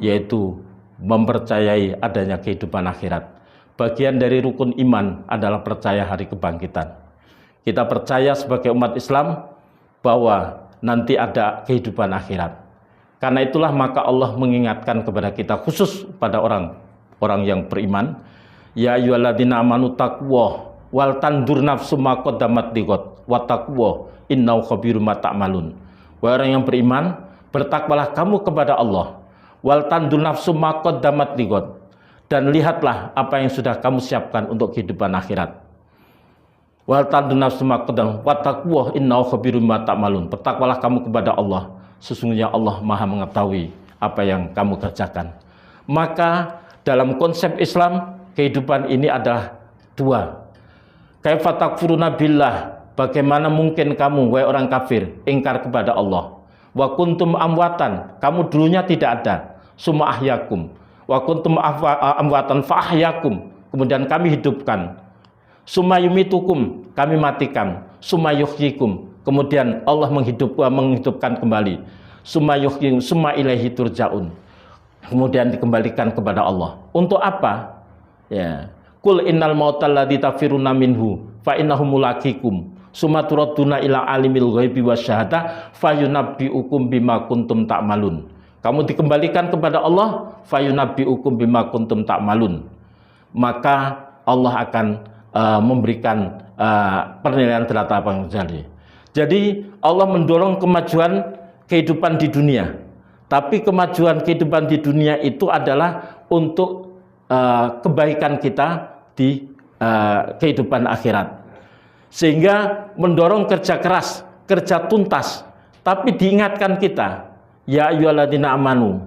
yaitu mempercayai adanya kehidupan akhirat. Bagian dari rukun iman adalah percaya hari kebangkitan. Kita percaya sebagai umat Islam bahwa nanti ada kehidupan akhirat. Karena itulah maka Allah mengingatkan kepada kita, khusus pada orang yang beriman, ya ayyuhalladzina amanu taqwa wal tandur nafsum ma qaddamat lighad wa taqwa innahu khabirum ma ta'malun. Wahai orang yang beriman, bertakwalah kamu kepada Allah, wal tandur nafsum ma qaddamat lighad, dan lihatlah apa yang sudah kamu siapkan untuk kehidupan akhirat. Wal tandur nafsum ma qaddamat wa taqwa innahu khabirum ma ta'malun. Bertakwalah kamu kepada Allah, sesungguhnya Allah Maha mengetahui apa yang kamu kerjakan. Maka dalam konsep Islam, kehidupan ini adalah dua. Kaifa takfuruna billah, bagaimana mungkin kamu wahai orang kafir ingkar kepada Allah. Wa kuntum amwatan, kamu dulunya tidak ada. Summa ahyakum. Wa kuntum amwatan fa ahyakum, kemudian kami hidupkan. Summa yumitukum, kami matikan. Summa yuhyikum, kemudian Allah menghidupkan kembali. Summa yuhyikum, summa ilaihi turja'un, kemudian dikembalikan kepada Allah. Untuk apa? Ya. Qul innal mautal ladzi tafiruna minhu fa innahu mulaqikum summa turadduna ila alimil ghaibi wasyahadah fayunabbiukum bima kuntum ta'malun. Kamu dikembalikan kepada Allah, fayunabbiukum bima kuntum ta'malun. Maka Allah akan memberikan penilaian terhadap apa yang terjadi. Jadi Allah mendorong kemajuan kehidupan di dunia. Tapi kemajuan kehidupan di dunia itu adalah untuk kebaikan kita di kehidupan akhirat. Sehingga mendorong kerja keras, kerja tuntas. Tapi diingatkan kita, ya ayyuhalladzina amanu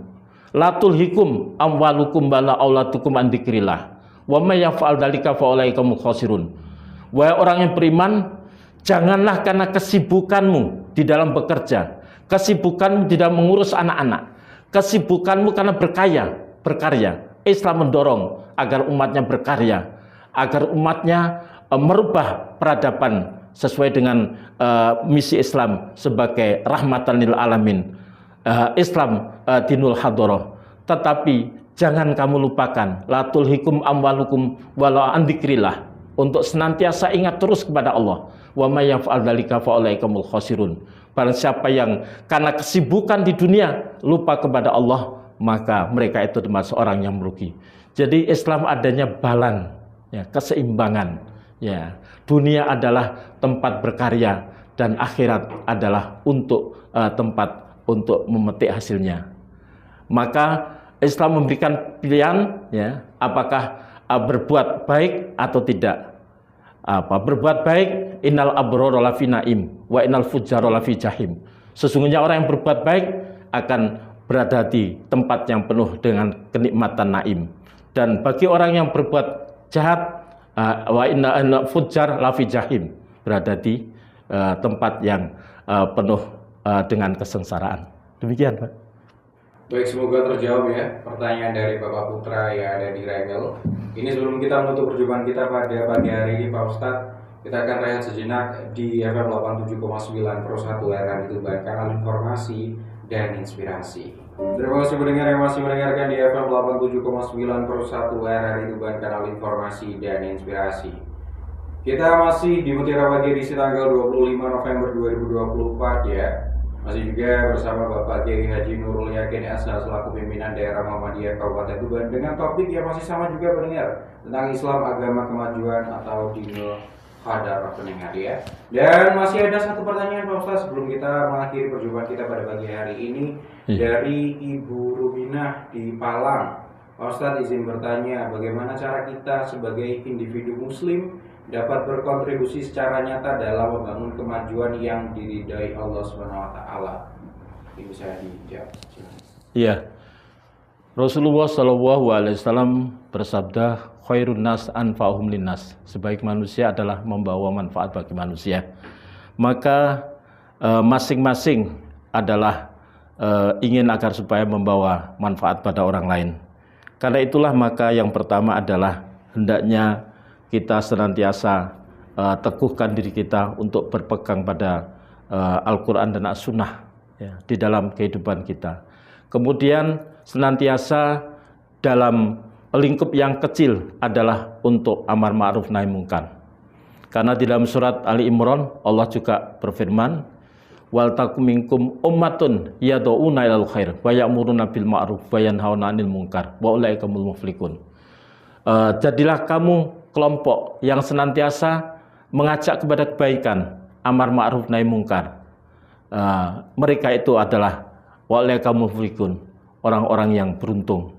la tulhikum amwalukum wala auladukum an dzikrillah wa may yaf'al dzalika fa ulaika hum khasirun. Wahai orang yang beriman, janganlah karena kesibukanmu di dalam bekerja, kesibukanmu di dalam mengurus anak-anak, kesibukanmu karena berkarya. Islam mendorong agar umatnya berkarya, agar umatnya merubah peradaban sesuai dengan misi Islam sebagai rahmatan lil alamin. Islam dinul hadoroh. Tetapi jangan kamu lupakan la tulhikum amwalukum wala an dzikrillah, untuk senantiasa ingat terus kepada Allah. Wa may yaf'al dzalika fa ulaika humul khasirun. Barang siapa yang karena kesibukan di dunia lupa kepada Allah, maka mereka itu termasuk orang yang merugi. Jadi Islam adanya balan, ya, keseimbangan. Ya, dunia adalah tempat berkarya dan akhirat adalah untuk tempat untuk memetik hasilnya. Maka Islam memberikan pilihan, ya, apakah berbuat baik atau tidak. Berbuat baik, innal abrara lafi naim wa innal fujjara lafi jahim. Sesungguhnya orang yang berbuat baik akan berada di tempat yang penuh dengan kenikmatan naim. Dan bagi orang yang berbuat jahat, wa inna fujjar lafi jahim, berada di tempat yang penuh dengan kesengsaraan. Demikian, Pak. Baik, semoga terjawab ya pertanyaan dari Bapak Putra yang ada di Regel. Ini sebelum kita menutup perjumpaan kita pada pagi hari ini, Pak Ustadz, kita akan rehat sejenak di FM 87,9 Pro 1 RRI Tuban, kanal informasi dan inspirasi. Terima kasih pendengar yang masih mendengarkan di FM 87,9 Pro 1 RRI Tuban, kanal informasi dan inspirasi. Kita masih di Mutiara Pagi edisi tanggal 25 November 2024 ya. Masih juga bersama Bapak Kiai Haji Nurul Yakin SH selaku pimpinan daerah Muhammadiyah Kabupaten Tuban dengan topik yang masih sama juga pendengar, tentang Islam, agama, kemajuan atau dinul hadarah pendengar ya. Dan masih ada satu pertanyaan Pak Ustaz sebelum kita mengakhiri perjumpaan kita pada pagi hari ini dari Ibu Ruminah di Palang. Pak Ustaz izin bertanya, bagaimana cara kita sebagai individu muslim dapat berkontribusi secara nyata dalam membangun kemajuan yang diridai Allah SWT? Ini bisa dijawab. Iya. Rasulullah SAW bersabda, khairun nas anfa'uhum linnas. Sebaik manusia adalah membawa manfaat bagi manusia. Maka masing-masing adalah ingin agar supaya membawa manfaat pada orang lain. Karena itulah maka yang pertama adalah hendaknya kita senantiasa teguhkan diri kita untuk berpegang pada Al-Quran dan As-Sunnah ya, di dalam kehidupan kita. Kemudian senantiasa dalam lingkup yang kecil adalah untuk amar ma'ruf nahi munkar. Karena di dalam surat Ali Imran Allah juga berfirman, wal takum minkum ummatun yad'una ilal khair wa ya'muruna bil ma'ruf wa yanhauna 'anil munkar wa ulaika humul muflihun. Jadilah kamu kelompok yang senantiasa mengajak kepada kebaikan, amar ma'ruf nahi munkar. Mereka itu adalah wa ulaika humul muflihun, orang-orang yang beruntung.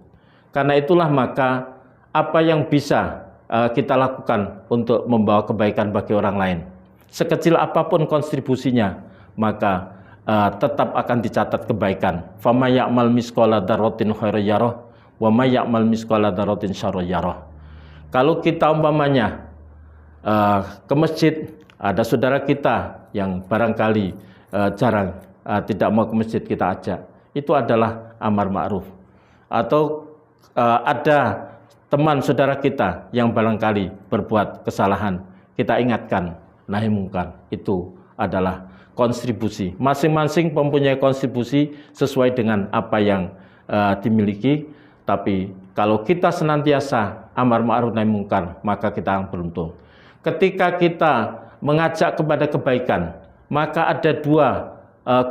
Karena itulah maka apa yang bisa kita lakukan untuk membawa kebaikan bagi orang lain, sekecil apapun kontribusinya, maka tetap akan dicatat kebaikan. Fama ya'mal misqala dzarratin khairan yarah wa may ya'mal misqala dzarratin syarran yarah. Kalau kita umpamanya ke masjid, ada saudara kita yang barangkali jarang tidak mau ke masjid, kita ajak, itu adalah amar ma'ruf. Atau ada teman saudara kita yang barangkali berbuat kesalahan, kita ingatkan, nahi mungkar, itu adalah kontribusi. Masing-masing mempunyai kontribusi sesuai dengan apa yang dimiliki. Tapi kalau kita senantiasa amar ma'ruf nahi mungkar, maka kita akan beruntung. Ketika kita mengajak kepada kebaikan, maka ada dua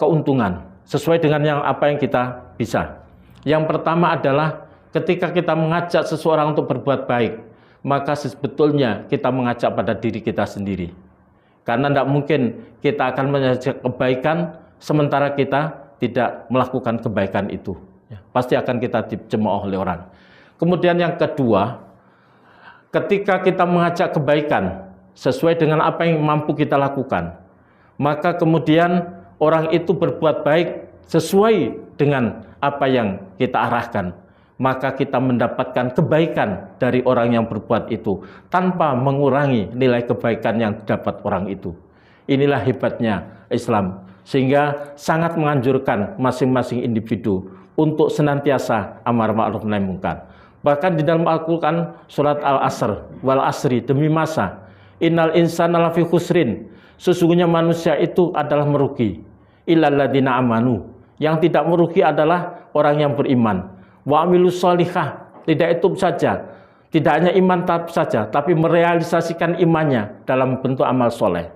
keuntungan sesuai dengan apa yang kita bisa. Yang pertama adalah ketika kita mengajak seseorang untuk berbuat baik, maka sebetulnya kita mengajak pada diri kita sendiri. Karena tidak mungkin kita akan mengajak kebaikan sementara kita tidak melakukan kebaikan itu. Pasti akan kita dicemooh oleh orang. Kemudian yang kedua, ketika kita mengajak kebaikan sesuai dengan apa yang mampu kita lakukan, maka kemudian orang itu berbuat baik sesuai dengan apa yang kita arahkan, maka kita mendapatkan kebaikan dari orang yang berbuat itu tanpa mengurangi nilai kebaikan yang didapat orang itu. Inilah hebatnya Islam, sehingga sangat menganjurkan masing-masing individu untuk senantiasa amar ma'ruf nahi mungkar. Bahkan di dalam Al-Quran surat Al-Asr, wal asri, demi masa, innal insana lafi khusrin, sesungguhnya manusia itu adalah merugi, illal ladzina amanu, yang tidak merugi adalah orang yang beriman, wa amilus sholihah, tidak itu saja, tidak hanya iman saja, tapi merealisasikan imannya dalam bentuk amal soleh.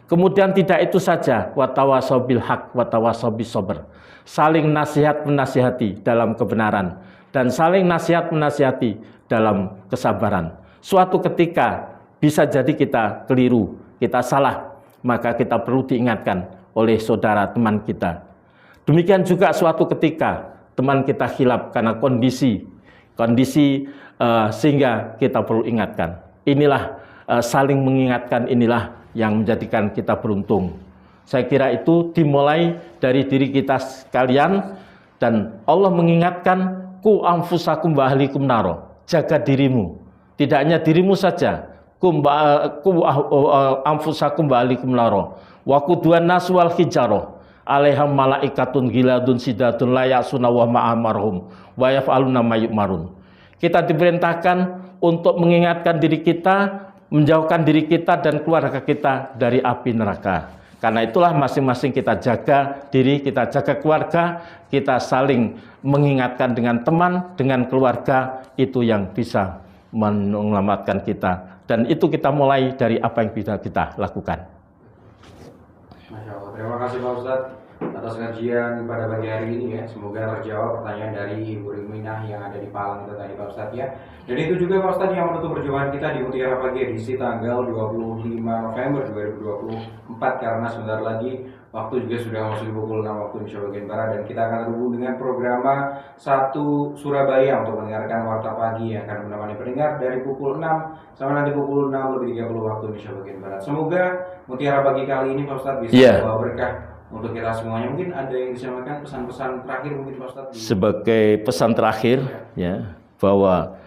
Kemudian tidak itu saja, watawasau bil haq watawasau bis sabr, saling nasihat menasihati dalam kebenaran dan saling nasihat menasihati dalam kesabaran. Suatu ketika bisa jadi kita keliru, kita salah, maka kita perlu diingatkan oleh saudara teman kita. Demikian juga suatu ketika teman kita khilaf karena kondisi sehingga kita perlu ingatkan. Inilah saling mengingatkan, inilah yang menjadikan kita beruntung. Saya kira itu dimulai dari diri kita sekalian, dan Allah mengingatkan, ku anfusakum wa ahlikum naro, jaga dirimu, tidak hanya dirimu saja, ku anfusakum wa ahlikum naro wa quduwan nas wal hijarah alaiham malaikatun giladun sidatun la ya'suna wa ma'amarhum wa yaf'aluna ma yu'marun. Kita diperintahkan untuk mengingatkan diri kita, menjauhkan diri kita dan keluarga kita dari api neraka. Karena itulah masing-masing kita jaga diri, kita jaga keluarga, kita saling mengingatkan dengan teman, dengan keluarga, itu yang bisa menyelamatkan kita. Dan itu kita mulai dari apa yang bisa kita lakukan. Masya Allah, terima kasih Pak Ustadz atas kajian pada pagi hari ini ya. Semoga terjawab pertanyaan dari Ibu Riminah yang ada di Palang itu tadi Pak Ustadz ya. Dan itu juga Pak Ustadz yang menutup perjumpaan kita di Mutiara Pagi edisi tanggal 25 November 2024, karena sebentar lagi waktu juga sudah masuk pukul 6 waktu Indonesia bagian Barat, dan kita akan terhubung dengan program 1 Surabaya untuk mendengarkan Warta Pagi yang akan menemani pendengar dari pukul 6 sampai nanti pukul 6:30 waktu Indonesia bagian Barat. Semoga Mutiara Pagi kali ini Pak Ustadz bisa membawa berkah untuk kita semuanya. Mungkin ada yang disampaikan pesan-pesan terakhir mungkin Pak Ustadz? Sebagai pesan terakhir ya, bahwa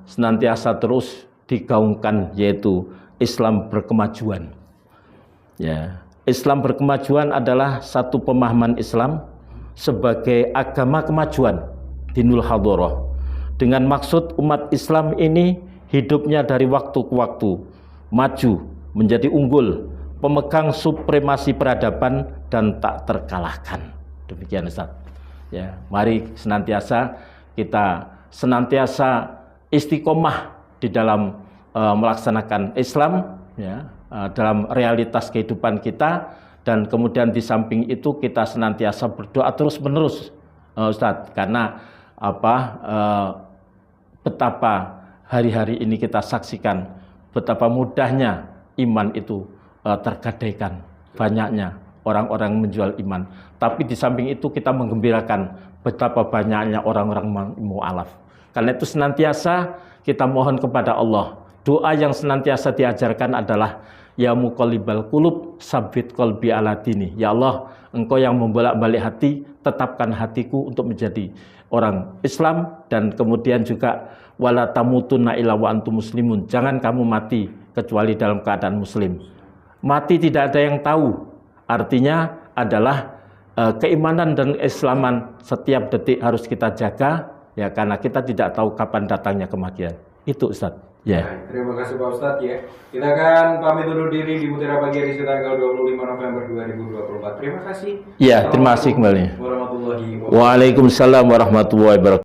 senantiasa terus digaungkan, yaitu Islam berkemajuan. Ya, Islam berkemajuan adalah satu pemahaman Islam sebagai agama kemajuan, dinul hadharah. Dengan maksud umat Islam ini hidupnya dari waktu ke waktu maju, menjadi unggul, pemegang supremasi peradaban dan tak terkalahkan. Demikian Ustaz. Ya, mari kita senantiasa istiqomah di dalam melaksanakan Islam ya, dalam realitas kehidupan kita, dan kemudian di samping itu kita senantiasa berdoa terus-menerus Ustaz, karena betapa hari-hari ini kita saksikan betapa mudahnya iman itu tergadaikan, banyaknya orang-orang menjual iman. Tapi di samping itu kita menggembirakan betapa banyaknya orang-orang mu'alaf. Karena itu senantiasa kita mohon kepada Allah. Doa yang senantiasa diajarkan adalah Ya muqallibal qulub, sabbit qalbi ala dini. Ya Allah, Engkau yang membolak-balik hati, tetapkan hatiku untuk menjadi orang Islam. Dan kemudian juga wala tamutunna illa wa antum muslimun. Jangan kamu mati kecuali dalam keadaan muslim. Mati tidak ada yang tahu. Artinya adalah keimanan dan keislaman setiap detik harus kita jaga, ya, karena kita tidak tahu kapan datangnya kematian. Itu Ustaz. Ya. Baik, terima kasih Pak Ustadz ya. Kita akan pamit undur diri di Mutiara Pagi edisi tanggal 25 November 2024. Terima kasih. Ya, terima kasih kembali. Warahmatullahi wabarakatuh. Waalaikumsalam warahmatullahi wabarakatuh.